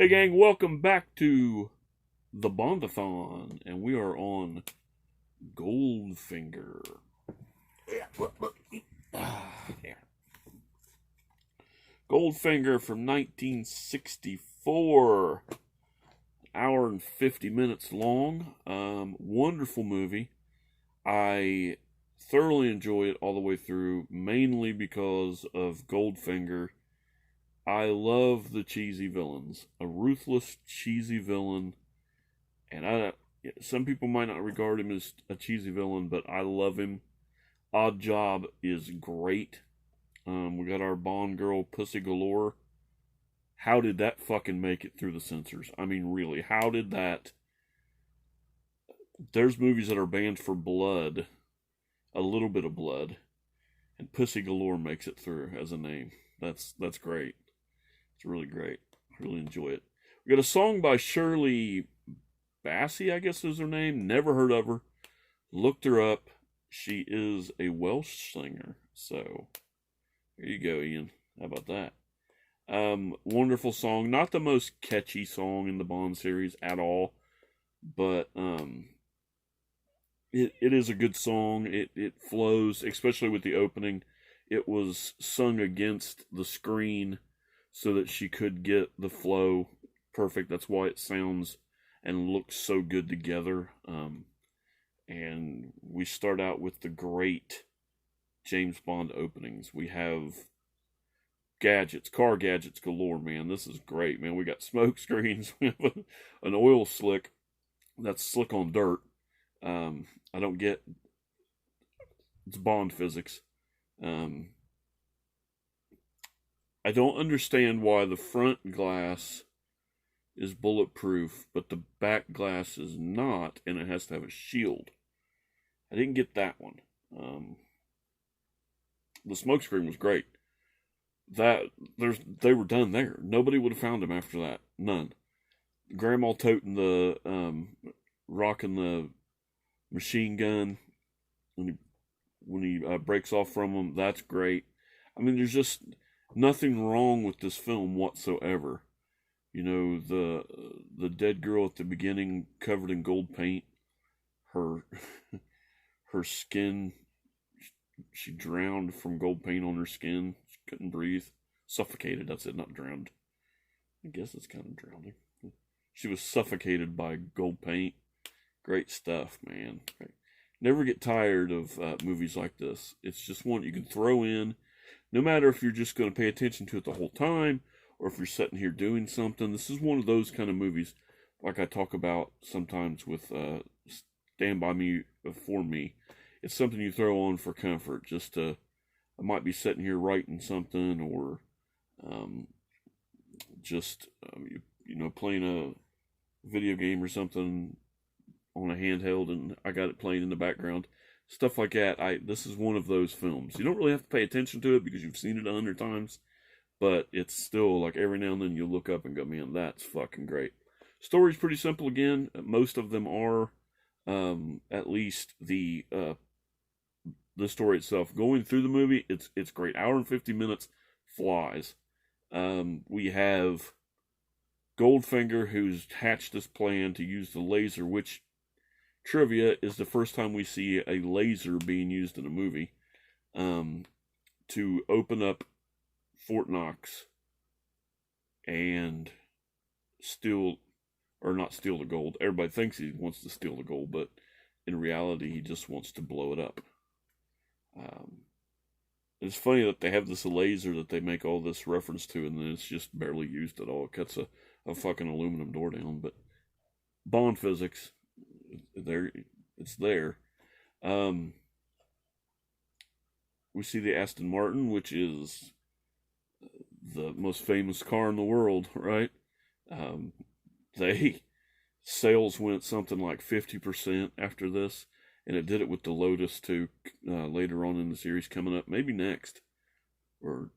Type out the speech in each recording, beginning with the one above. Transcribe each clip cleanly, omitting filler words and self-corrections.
Hey gang, welcome back to the Bondathon, and we are on Goldfinger. Yeah. Goldfinger from 1964. Hour and 50 minutes long. Wonderful movie. I thoroughly enjoy it all the way through, mainly because of Goldfinger. I love the cheesy villains. A ruthless, cheesy villain. And some people might not regard him as a cheesy villain, but I love him. Odd Job is great. We got our Bond girl, Pussy Galore. How did that fucking make it through the censors? I mean, really, how did that? There's movies that are banned for blood, a little bit of blood, and Pussy Galore makes it through as a name. That's great. It's really great. I really enjoy it. We got a song by Shirley Bassey, I guess is her name. Never heard of her. Looked her up. She is a Welsh singer. So, there you go, Ian. How about that? Wonderful song. Not the most catchy song in the Bond series at all, but it is a good song. It flows, especially with the opening. It was sung against the screen so that she could get the flow perfect. That's why it sounds and looks so good together. And we start out with the great James Bond openings. We have gadgets, car gadgets galore, man. This is great, man. We got smoke screens. We have an oil slick that's slick on dirt. I don't get, it's Bond physics. I don't understand why the front glass is bulletproof, but the back glass is not, and it has to have a shield. I didn't get that one. The smoke screen was great. They were done there. Nobody would have found him after that. None. Grandma toting the rocking the machine gun when he breaks off from him. That's great. I mean, there's just nothing wrong with this film whatsoever. You know, the dead girl at the beginning covered in gold paint. Her her skin, she drowned from gold paint on her skin. She couldn't breathe. Suffocated, that's it, not drowned. I guess it's kind of drowning. She was suffocated by gold paint. Great stuff, man. Never get tired of movies like this. It's just one you can throw in, no matter if you're just going to pay attention to it the whole time, or if you're sitting here doing something. This is one of those kind of movies, like I talk about sometimes with Stand By Me For Me. It's something you throw on for comfort, just to, I might be sitting here writing something, or just, playing a video game or something on a handheld, and I got it playing in the background. Stuff like that. This is one of those films. You don't really have to pay attention to it because you've seen it 100 times, but it's still like every now and then you look up and go, man, that's fucking great. Story's pretty simple again. Most of them are, at least the story itself. Going through the movie, it's great. Hour and 50 minutes flies. We have Goldfinger, who's hatched this plan to use the laser, which, trivia, is the first time we see a laser being used in a movie, to open up Fort Knox and steal, or not steal the gold. Everybody thinks he wants to steal the gold, but in reality, he just wants to blow it up. It's funny that they have this laser that they make all this reference to, and then it's just barely used at all. It cuts a fucking aluminum door down, but Bond physics, it's there. We see the Aston Martin, which is the most famous car in the world, right? They sales went something like 50% after this, and it did it with the Lotus too, later on in the series coming up, maybe next, or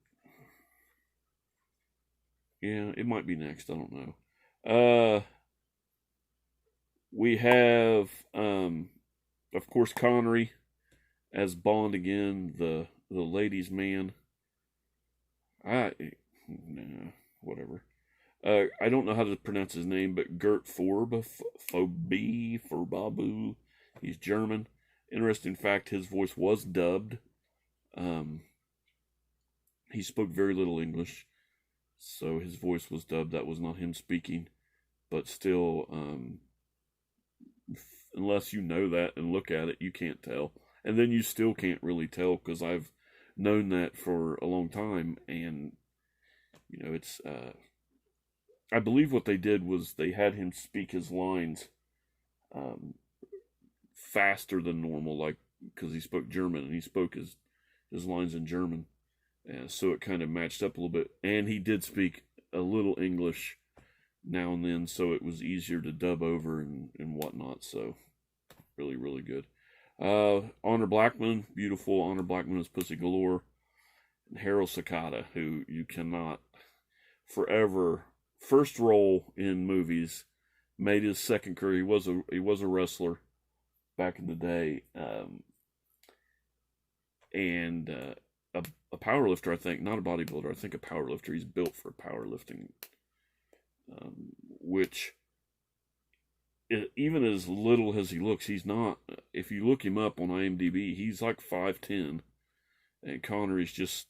yeah, it might be next. I don't know. We have, of course, Connery as Bond again, the ladies' man. Nah, whatever. I don't know how to pronounce his name, but Gert Forbabu. He's German. Interesting fact: his voice was dubbed. Um, he spoke very little English, so his voice was dubbed. That was not him speaking, but still, unless you know that and look at it, you can't tell. And then you still can't really tell because I've known that for a long time, and it's. I believe what they did was they had him speak his lines um, faster than normal, like because he spoke German and he spoke his lines in German, so it kind of matched up a little bit. And he did speak a little English now and then, so it was easier to dub over and whatnot. So really, really good. Honor Blackman, beautiful. Honor Blackman is Pussy Galore. And Harold Sakata, who you cannot forever. First role in movies, made his second career. He was a wrestler back in the day, and a power lifter. I think not a bodybuilder. I think a power lifter. He's built for powerlifting, which even as little as he looks, he's not. If you look him up on IMDb, he's like 5'10", and Connery's just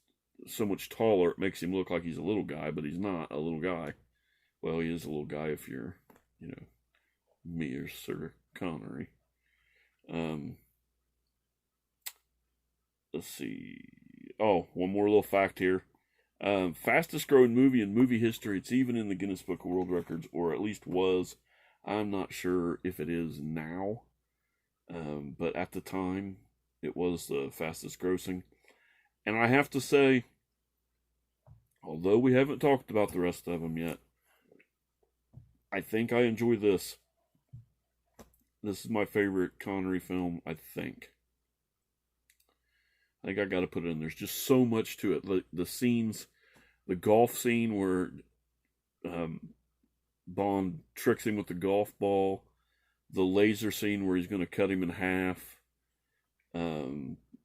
so much taller. It makes him look like he's a little guy, but he's not a little guy. Well, he is a little guy if you're, me or Sir Connery. Let's see. Oh, one more little fact here. Fastest growing movie in movie history. It's even in the Guinness Book of World Records, or at least was. I'm not sure if it is now, but at the time, it was the fastest grossing. And I have to say, although we haven't talked about the rest of them yet, I think I enjoy this. This is my favorite Connery film, I think. I got to put it in. There's just so much to it. The scenes, the golf scene where Bond tricks him with the golf ball, the laser scene where he's going to cut him in half.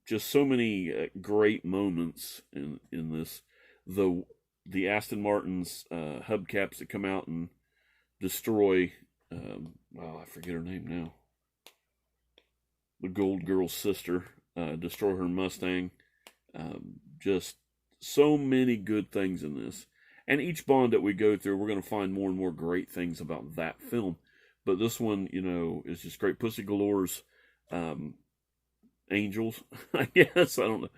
Just so many great moments in this. The Aston Martin's hubcaps that come out and destroy, I forget her name now. The Gold Girl's sister, destroy her Mustang. Just so many good things in this. And each Bond that we go through, we're going to find more and more great things about that film. But this one, is just great. Pussy Galore's angels, I guess. I don't know.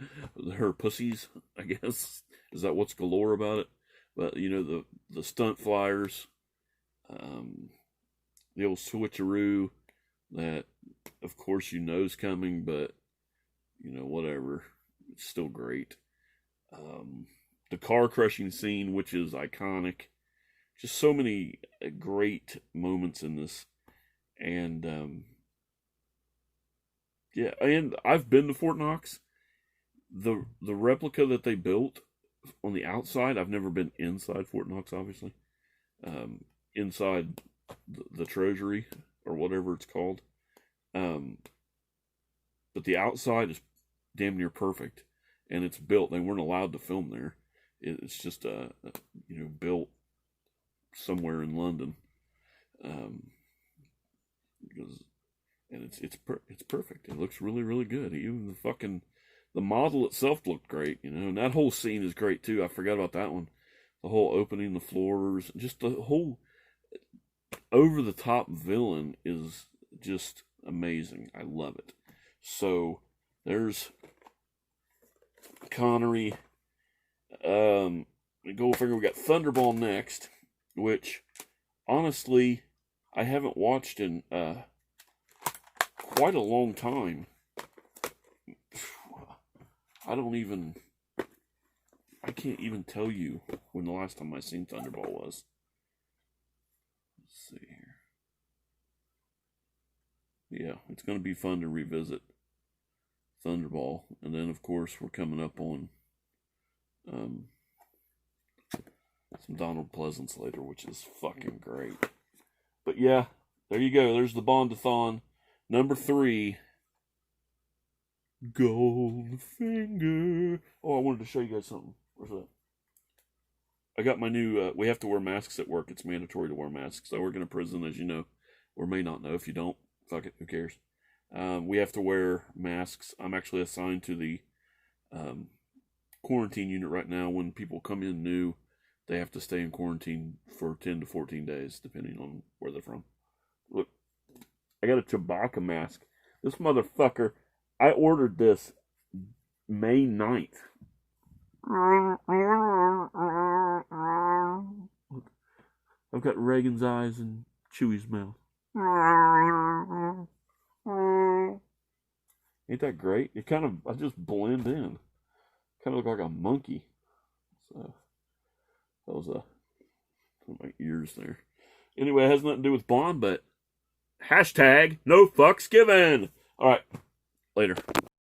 Her pussies, I guess. Is that what's galore about it? But, the stunt flyers. The old switcheroo that, of course, is coming, but, whatever. It's still great. The car crushing scene, which is iconic. Just so many great moments in this. And, yeah, and I've been to Fort Knox. The replica that they built on the outside, I've never been inside Fort Knox, obviously. Inside the treasury or whatever it's called, but the outside is damn near perfect, and it's built. They weren't allowed to film there. It's just built somewhere in London, because it's perfect. It looks really, really good. Even the model itself looked great, and that whole scene is great too. I forgot about that one. The whole opening the floors, just the whole over the top villain is just amazing. I love it. So there's Connery. Goldfinger. We got Thunderball next, which honestly I haven't watched in quite a long time. I can't even tell you when the last time I seen Thunderball was. Let's see here. Yeah, it's going to be fun to revisit Thunderball. And then, of course, we're coming up on some Donald Pleasance later, which is fucking great. But yeah, there you go. There's the Bondathon. Number 3, Goldfinger. Oh, I wanted to show you guys something. Where's that? I got my new. We have to wear masks at work. It's mandatory to wear masks. I work in a prison, as you know, or may not know. If you don't, fuck it, who cares? We have to wear masks. I'm actually assigned to the quarantine unit right now. When people come in new, they have to stay in quarantine for 10 to 14 days, depending on where they're from. Look, I got a Chewbacca mask. This motherfucker, I ordered this May 9th. I've got Reagan's eyes and Chewie's mouth. Ain't that great? It kind of, I just blend in. Kind of look like a monkey. So, that was my ears there. Anyway, it has nothing to do with Bond, but hashtag no fucks given. All right, later.